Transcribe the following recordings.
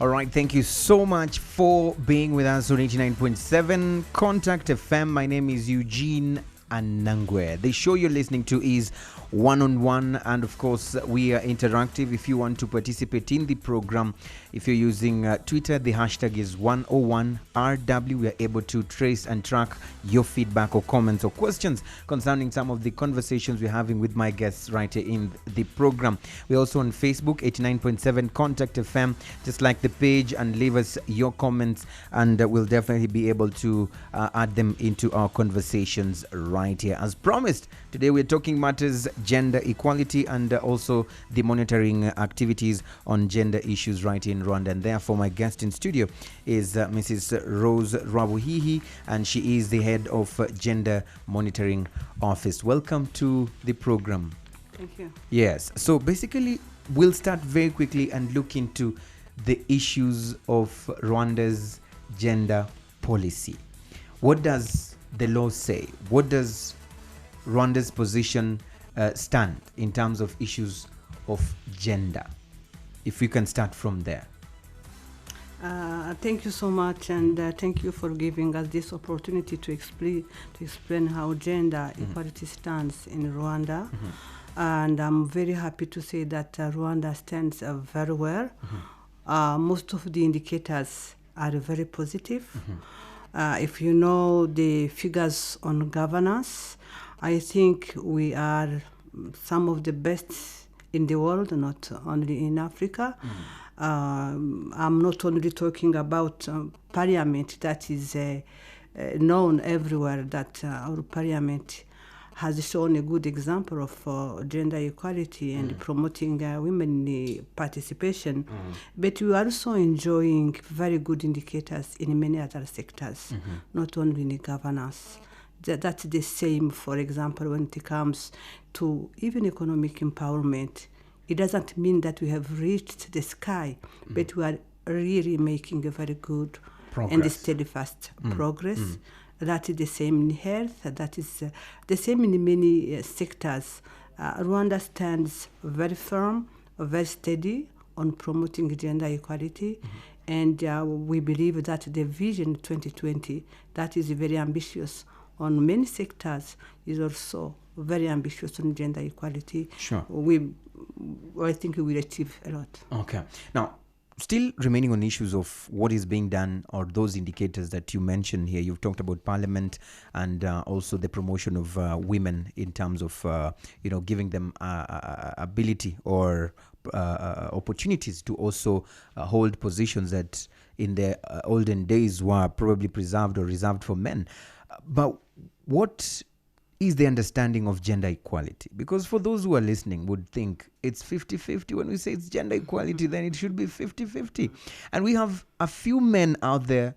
All right, thank you so much for being with us on 89.7 Contact FM. My name is Eugene Anangwe. The show you're listening to is one-on-one, and of course we are interactive. If you want to participate in the program, if you're using Twitter, the hashtag is 101RW. We are able to trace and track your feedback or comments or questions concerning some of the conversations we're having with my guests right here in the program. We're also on Facebook, 89.7 Contact FM. Just like the page and leave us your comments, and we'll definitely be able to add them into our conversations right here. As promised, today we're talking matters gender equality and also the monitoring activities on gender issues right in Rwanda. And therefore, my guest in studio is Mrs. Rose Rwabuhihi, and she is the head of Gender Monitoring Office. Welcome to the program. Thank you. Yes. So basically, we'll start very quickly and look into the issues of Rwanda's gender policy. What does the law say? What does Rwanda's position stand in terms of issues of gender? If we can start from there. Thank you so much, and thank you for giving us this opportunity to explain how gender equality stands in Rwanda. And I'm very happy to say that Rwanda stands very well. Most of the indicators are very positive. If you know the figures on governance, I think we are some of the best in the world, not only in Africa. I'm not only talking about parliament that is known everywhere, that our parliament has shown a good example of gender equality and promoting women participation. But we are also enjoying very good indicators in many other sectors, not only in governance. That's the same, for example, when it comes to even economic empowerment. It doesn't mean that we have reached the sky, but we are really making a very good progress. And steadfast progress. That is the same in health, that is the same in many sectors. Rwanda stands very firm, very steady on promoting gender equality. And we believe that the Vision 2020, that is very ambitious on many sectors, is also very ambitious on gender equality. Sure. I think we will achieve a lot. Okay. Now, still remaining on issues of what is being done or those indicators that you mentioned here, you've talked about parliament and also the promotion of women in terms of, giving them ability or opportunities to also hold positions that in the olden days were probably preserved or reserved for men. But what is the understanding of gender equality? Because for those who are listening would think it's 50-50. When we say it's gender equality, then it should be 50-50. And we have a few men out there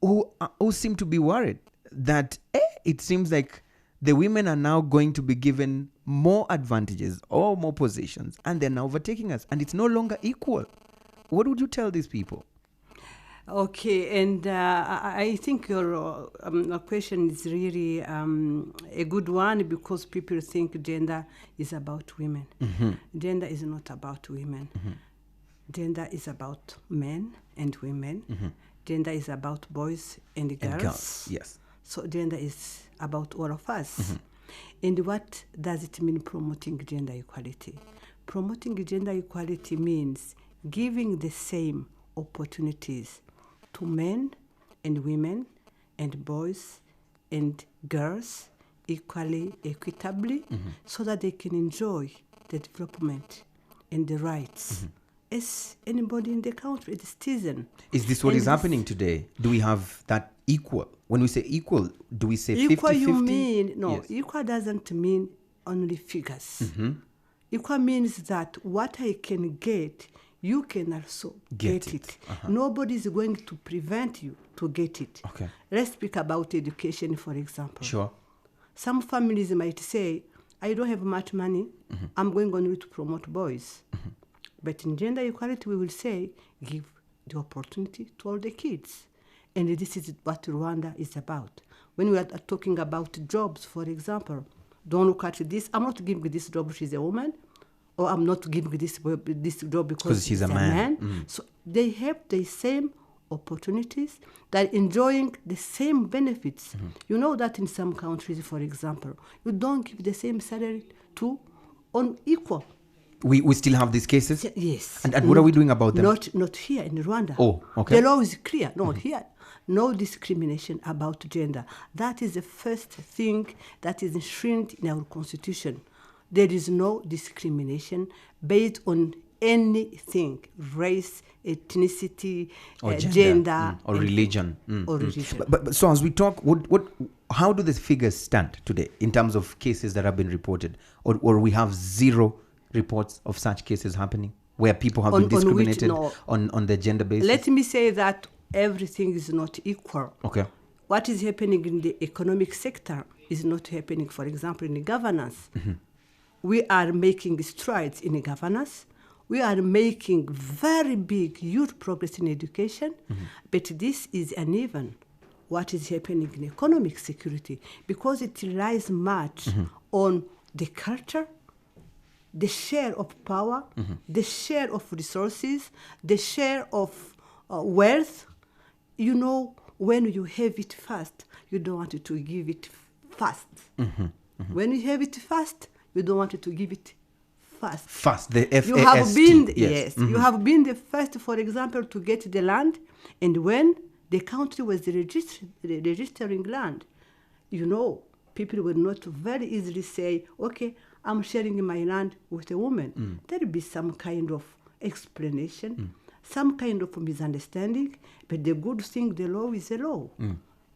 who seem to be worried that it seems like the women are now going to be given more advantages or more positions, and they're now overtaking us, and it's no longer equal. What would you tell these people? Okay, and I think your question is really a good one, because people think gender is about women. Gender is not about women. Gender is about men and women. Gender is about boys and girls. Yes. So gender is about all of us. And what does it mean, promoting gender equality? Promoting gender equality means giving the same opportunities to men and women and boys and girls equally, equitably, so that they can enjoy the development and the rights as anybody in the country, the citizen. Is this what is happening today? Do we have that equal? When we say equal, do we say 50-50? Equal you mean, no, yes. Equal doesn't mean only figures. Equal means that what I can get, you can also get it. Nobody is going to prevent you to get it. Okay. Let's speak about education, for example. Sure. Some families might say, I don't have much money, I'm going only to promote boys. But in gender equality, we will say, give the opportunity to all the kids. And this is what Rwanda is about. When we are talking about jobs, for example, don't look at this. I'm not giving this job, she's a woman. or I'm not giving this job because she's a man. So they have the same opportunities, they're enjoying the same benefits. You know that in some countries, for example, you don't give the same salary to on equal. We still have these cases? Yes. And what are we doing about them? Not here in Rwanda. Oh, okay. The law is clear. Not here. No discrimination about gender. That is the first thing that is enshrined in our constitution. There is no discrimination based on anything, race, ethnicity, or gender, or religion. Or religion. But so as we talk, how do the figures stand today in terms of cases that have been reported, or we have zero reports of such cases happening where people have been discriminated on the gender basis? Let me say that everything is not equal. Okay. What is happening in the economic sector is not happening, for example, in the governance. We are making strides in the governance. We are making very big, huge progress in education, but this is uneven. What is happening in economic security? Because it relies much on the culture, the share of power, the share of resources, the share of wealth. You know, when you have it fast, you don't want to give it fast. When you have it fast, you don't want to give it fast. Fast, the F-A-S-T. You have been, yes. You have been the first, for example, to get the land, and when the country was registering land, you know, people will not very easily say, okay, I'm sharing my land with a woman. There will be some kind of explanation, some kind of misunderstanding, but the good thing, the law is the law.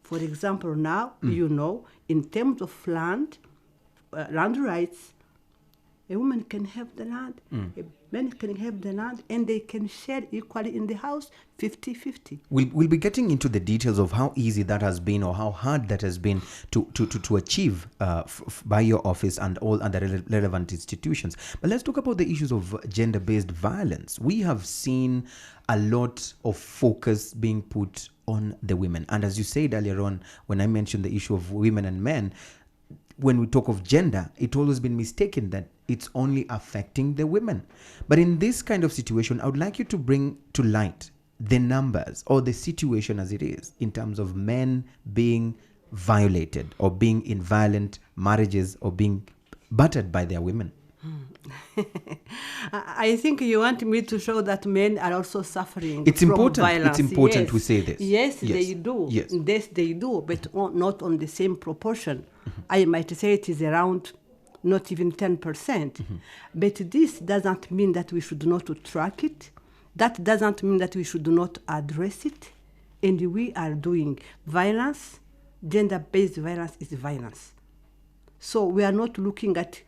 For example, now, you know, in terms of land rights, a woman can have the land, a man can have the land, and they can share equally in the house, 50-50. We'll be getting into the details of how easy that has been or how hard that has been to achieve by your office and all other relevant institutions. But let's talk about the issues of gender-based violence. We have seen a lot of focus being put on the women. And as you said earlier on, when I mentioned the issue of women and men, when we talk of gender, it's always been mistaken that it's only affecting the women. But in this kind of situation, I would like you to bring to light the numbers or the situation as it is in terms of men being violated or being in violent marriages or being battered by their women. I think you want me to show that men are also suffering it's from important. violence. It's important we say this. Yes, they do. Yes, they do, but not on the same proportion. I might say it is around not even 10%. But this doesn't mean that we should not track it. That doesn't mean that we should not address it. And we are doing violence. Gender-based violence is violence. So we are not looking at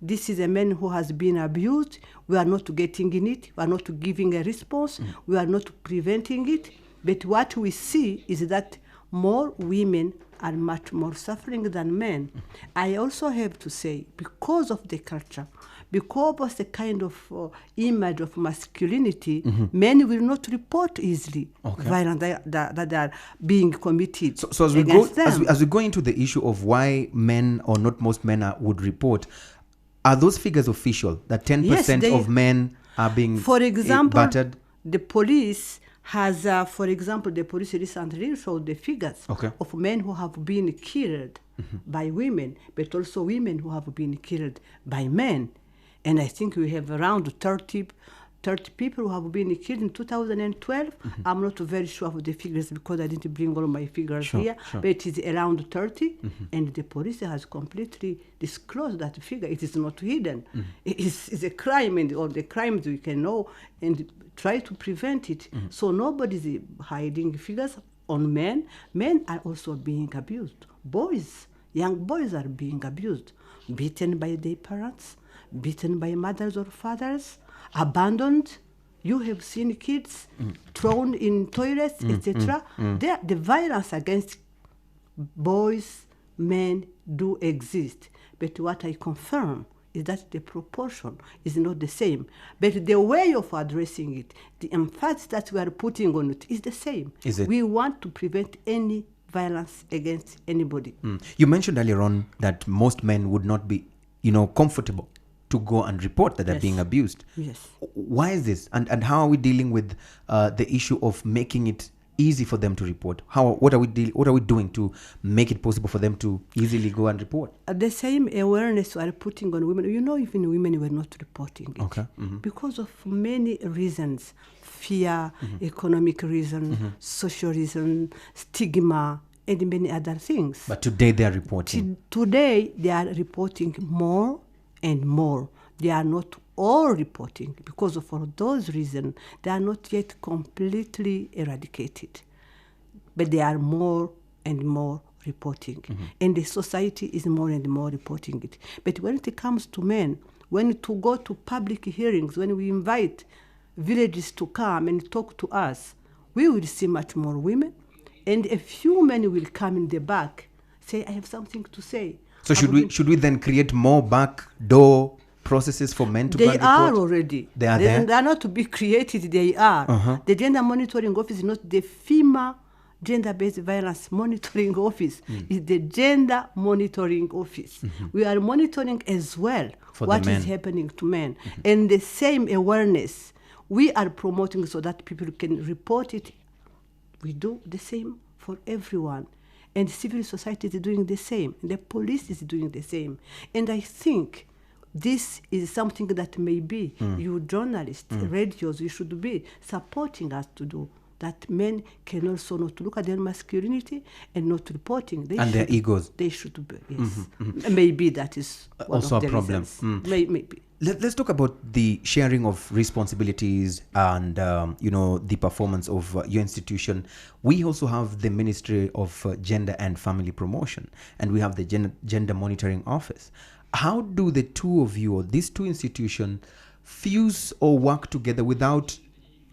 this is a man who has been abused. We are not getting in it. We are not giving a response. We are not preventing it. But what we see is that more women are much more suffering than men. I also have to say, because of the culture, because of the kind of image of masculinity, men will not report easily violence that they are being committed. So as we go into the issue of why men or not most men would report, are those figures official, that 10% of men are being battered? The police has, for example, the police recently showed the figures of men who have been killed by women, but also women who have been killed by men. And I think we have around 30 people who have been killed in 2012. I'm not very sure of the figures because I didn't bring all my figures here, but it is around 30. And the police has completely disclosed that figure. It is not hidden. It's a crime, and all the crimes we can know and try to prevent it. So nobody is hiding figures on men. Men are also being abused. Young boys are being abused, beaten by their parents, beaten by mothers or fathers, abandoned. You have seen kids thrown in toilets, etc. The violence against boys, men do exist. But what I confirm is that the proportion is not the same. But the way of addressing it, the emphasis that we are putting on it is the same. Is it? We want to prevent any violence against anybody. You mentioned earlier on that most men would not be, comfortable to go and report that they're Yes. being abused. Yes. Why is this? And how are we dealing with the issue of making it easy for them to report? What are we doing to make it possible for them to easily go and report? The same awareness we are putting on women. Even women were not reporting it. Okay. Because of many reasons: fear, economic reason, social reason, stigma, and many other things. But today they are reporting. Today they are reporting more and more. They are not all reporting because for those reasons they are not yet completely eradicated. But they are more and more reporting. And the society is more and more reporting it. But when it comes to men, when to go to public hearings, when we invite villages to come and talk to us, we will see much more women. And a few men will come in the back, say, I have something to say. So should we then create more back door processes for men to go and report? They are already. They are there? They are not to be created, they are. The Gender Monitoring Office is not the FEMA Gender-Based Violence Monitoring Office. It's the Gender Monitoring Office. We are monitoring as well For what the men. is happening to men. And the same awareness we are promoting so that people can report it. We do the same for everyone. And civil society is doing the same. And the police is doing the same. And I think this is something that maybe you journalists, radios, you should be supporting us to do. That men can also not look at their masculinity and not reporting. Their egos. They should be, yes. Maybe that is one Also of the a problem. reasons. Maybe. Let's talk about the sharing of responsibilities and the performance of your institution. We also have the Ministry of Gender and Family Promotion, and we have the Gender Monitoring Office. How do the two of you, or these two institutions, fuse or work together without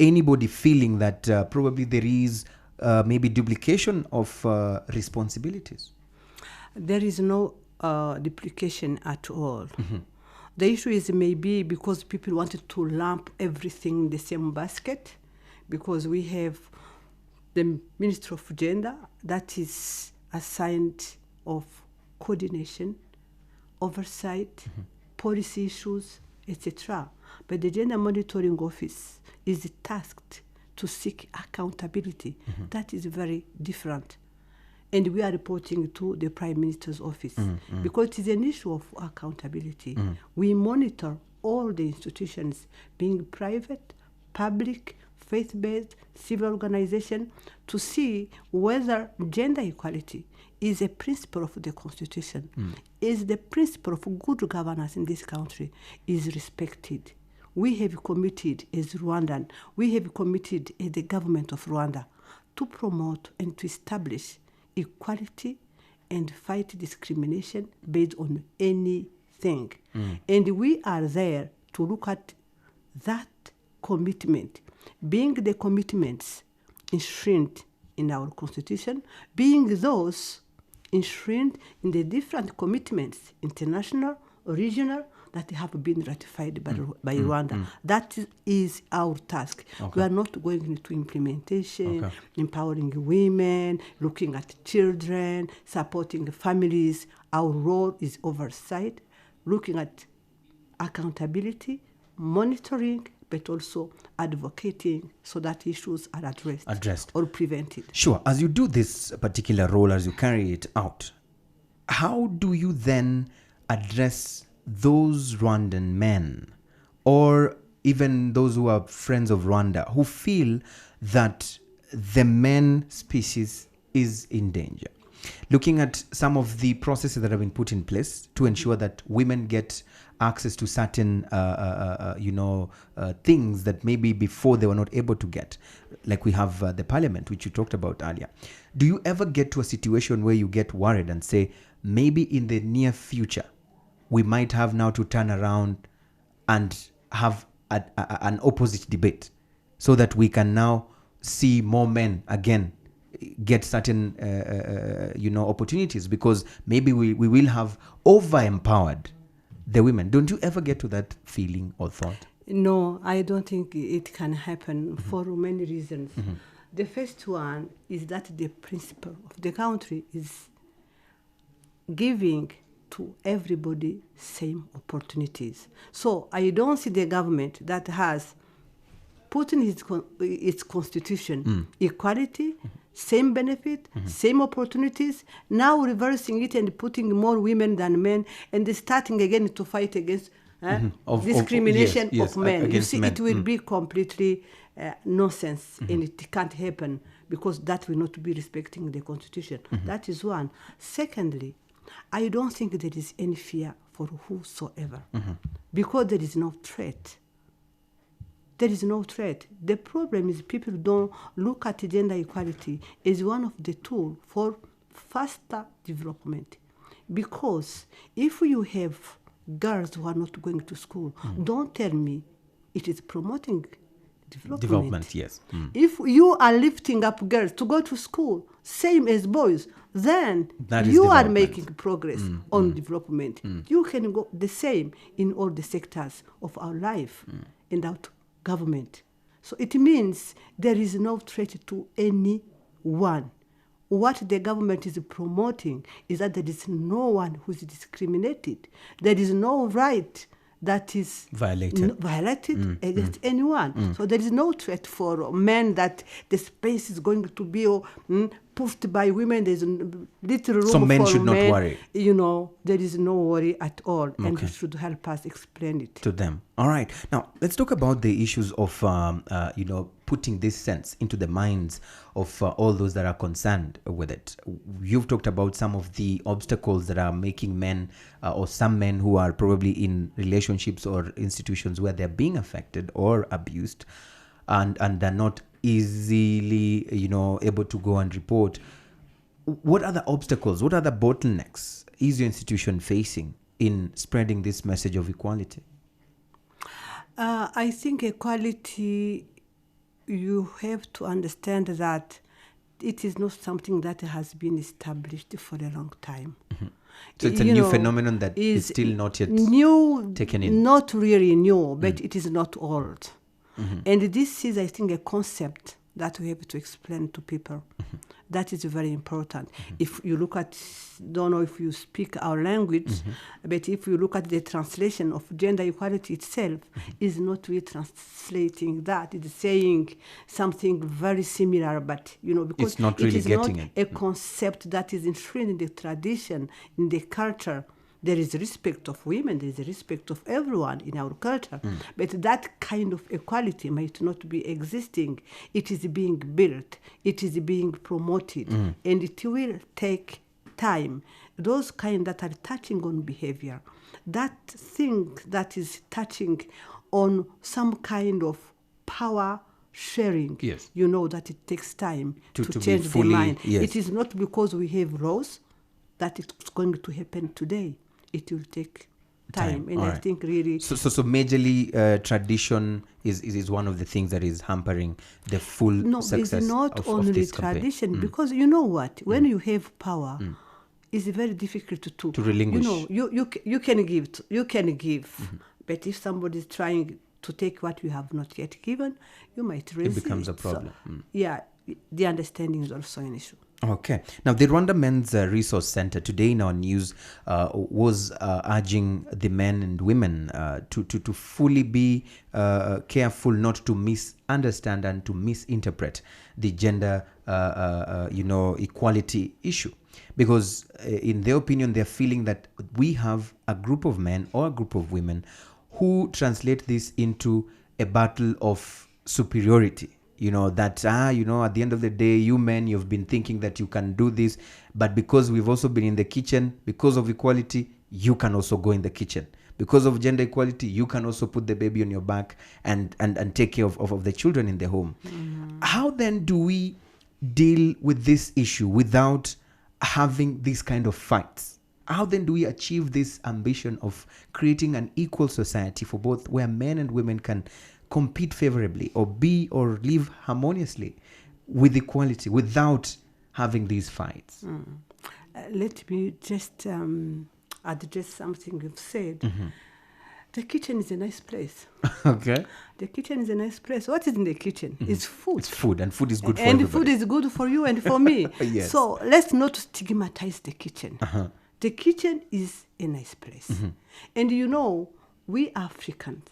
anybody feeling that probably there is maybe duplication of responsibilities? There is no duplication at all. The issue is maybe because people wanted to lump everything in the same basket, because we have the Ministry of Gender that is assigned of coordination, oversight, policy issues, etc. But the Gender Monitoring Office is tasked to seek accountability. That is very different. And we are reporting to the Prime Minister's office because it is an issue of accountability. We monitor all the institutions, being private, public, faith-based, civil organization, to see whether gender equality is a principle of the Constitution, is the principle of good governance in this country, is respected. We have committed as Rwandan, we have committed as the government of Rwanda to promote and to establish equality and fight discrimination based on anything. And we are there to look at that commitment, being the commitments enshrined in our Constitution, being those enshrined in the different commitments, international, regional, that have been ratified by Rwanda. That is our task. We are not going into implementation, empowering women, looking at children, supporting families. Our role is oversight, looking at accountability, monitoring, but also advocating so that issues are addressed or prevented. Sure. As you do this particular role, as you carry it out, how do you then address those Rwandan men, or even those who are friends of Rwanda, who feel that the men species is in danger? Looking at some of the processes that have been put in place to ensure that women get access to certain, things that maybe before they were not able to get. Like we have the parliament, which you talked about earlier. Do you ever get to a situation where you get worried and say, maybe in the near future, we might have now to turn around and have an opposite debate so that we can now see more men again get certain opportunities, because maybe we will have over-empowered the women? Don't you ever get to that feeling or thought? No, I don't think it can happen for many reasons. The first one is that the principle of the country is giving to everybody same opportunities. So I don't see the government that has put in its constitution equality, same benefit, same opportunities, now reversing it and putting more women than men, and starting again to fight against discrimination yes, of men. You see, men. it will be completely nonsense, and it can't happen, because that will not be respecting the constitution. That is one. Secondly, I don't think there is any fear for whosoever, because there is no threat. There is no threat. The problem is people don't look at gender equality as one of the tools for faster development. Because if you have girls who are not going to school, don't tell me it is promoting development. Yes. If you are lifting up girls to go to school, same as boys, then That is you are development. making progress on development. You can go the same in all the sectors of our life and our government. So it means there is no threat to anyone. What the government is promoting is that there is no one who is discriminated. There is no right that is violated against anyone. So there is no threat for men that the space is going to be pushed by women. There's little room So men for should not men. worry. You know, there is no worry at all, and Okay. you should help us explain it. To them. All right. Now, let's talk about the issues of, putting this sense into the minds of all those that are concerned with it. You've talked about some of the obstacles that are making men or some men who are probably in relationships or institutions where they're being affected or abused and they're not easily, able to go and report. What are the obstacles? What are the bottlenecks is your institution facing in spreading this message of equality? I think equality, you have to understand that it is not something that has been established for a long time. So it's a new phenomenon that is still not yet new, taken in. Not really new, but it is not old. And this is, I think, a concept that we have to explain to people. That is very important. If you look at, don't know if you speak our language, but if you look at the translation of gender equality itself, is not really translating that. It's saying something very similar, but, because It's not really it is getting not it. a concept that is enshrined in the tradition, in the culture. There is respect of women, there is respect of everyone in our culture. But that kind of equality might not be existing. It is being built, it is being promoted, and it will take time. Those kind that are touching on behavior, that thing that is touching on some kind of power sharing, Yes. that it takes time To to be change fully- the mind. yes. It is not because we have laws that it's going to happen today. It will take time. And All I right. think really... So majorly tradition is one of the things that is hampering the full No, success it's not of only this campaign. tradition, because you know what? When you have power, it's very difficult to relinquish. You can give, but if somebody is trying to take what you have not yet given, you might resist. It becomes a So, problem. yeah, the understanding is also an issue. Okay. Now, the Rwanda Men's Resource Center today in our news was urging the men and women to fully be careful not to misunderstand and to misinterpret the gender, equality issue. Because in their opinion, they're feeling that we have a group of men or a group of women who translate this into a battle of superiority. At the end of the day, you men, you've been thinking that you can do this, but because we've also been in the kitchen, because of equality, you can also go in the kitchen. Because of gender equality, you can also put the baby on your back and take care of the children in the home. How then do we deal with this issue without having these kind of fights? How then do we achieve this ambition of creating an equal society for both, where men and women can compete favorably or be or live harmoniously with equality without having these fights? Let me just address something you've said. The kitchen is a nice place. Okay. The kitchen is a nice place. What is in the kitchen? It's food. It's food, and food is good for and everybody. food is good for you and for me. Yes. So let's not stigmatize the kitchen. The kitchen is a nice place. And you know, we Africans,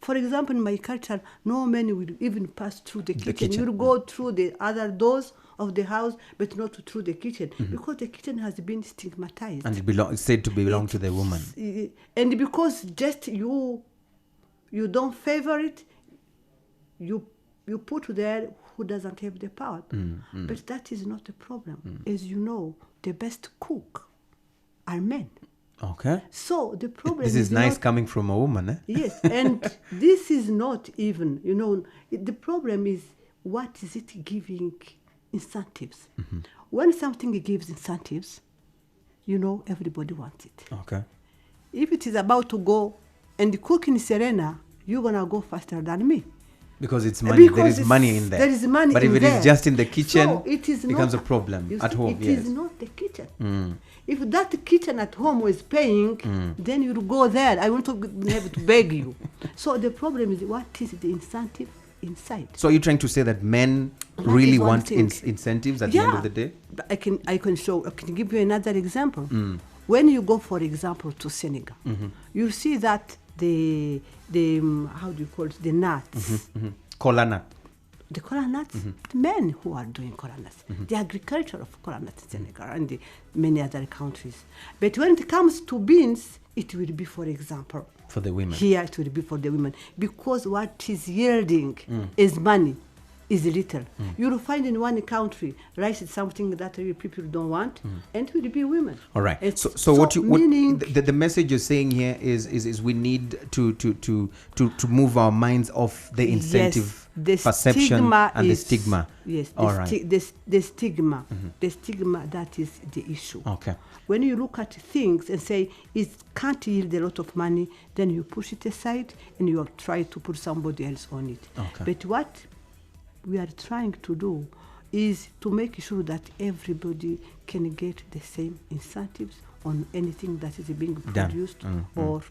for example, in my culture, no man will even pass through the kitchen. You'll go through the other doors of the house, but not through the kitchen, because the kitchen has been stigmatized. And it's said to belong to the woman. And because just you don't favor it, you put there who doesn't have the power. But that is not the problem. As you know, the best cook are men. Okay. So the problem This is nice not, coming from a woman, eh? Yes, and this is not even, you know, the problem is, what is it giving incentives? When something gives incentives, you know, everybody wants it. Okay. If it is about to go and cook in Serena, you're going to go faster than me. Because it's money. Because there is money in there. There is money but in if it there. is just in the kitchen, So it is becomes not, a problem you at see, home. It Yes. is not the kitchen. If that kitchen at home was paying, then you'll go there. I want to have to beg you. So the problem is, what is the incentive inside? So you're trying to say that men That really is one want thing. incentives at the end of the day? I can give you another example. When you go, for example, to Senegal, you see that the how do you call it, the nuts, Kola nut. the cola nuts, the men who are doing cola nuts, the agriculture of cola nuts in Senegal and the many other countries. But when it comes to beans, it will be, for example, For the women. here it will be for the women, because what is yielding is money, is little. You'll find in one country rice is something that people don't want, and it will be women. All right. It's So what meaning the message you're saying here is we need to move our minds off the incentive the perception stigma and is, the stigma. Yes, All right. the stigma, the stigma, that is the issue. Okay. When you look at things and say it can't yield a lot of money, then you push it aside and you try to put somebody else on it. Okay. But what we are trying to do is to make sure that everybody can get the same incentives on anything that is being produced or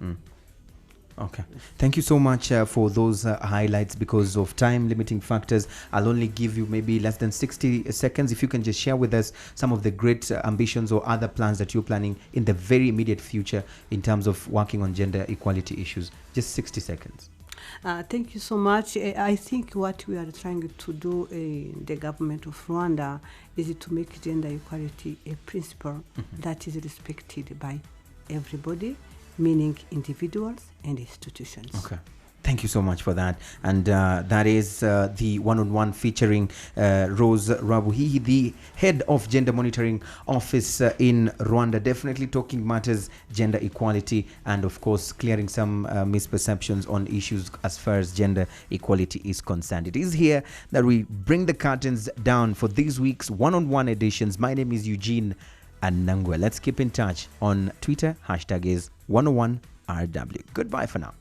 Okay. Thank you so much for those highlights. Because of time limiting factors, I'll only give you maybe less than 60 seconds. If you can just share with us some of the great ambitions or other plans that you're planning in the very immediate future in terms of working on gender equality issues. Just 60 seconds. Thank you so much. I think what we are trying to do in the government of Rwanda is to make gender equality a principle that is respected by everybody, meaning individuals and institutions. Okay. Thank you so much for that. And that is the one-on-one featuring Rose Rabuhihi, the head of Gender Monitoring Office in Rwanda, definitely talking matters gender equality and, of course, clearing some misperceptions on issues as far as gender equality is concerned. It is here that we bring the curtains down for this week's one-on-one editions. My name is Eugene Anangwe. Let's keep in touch on Twitter. Hashtag is 101RW. Goodbye for now.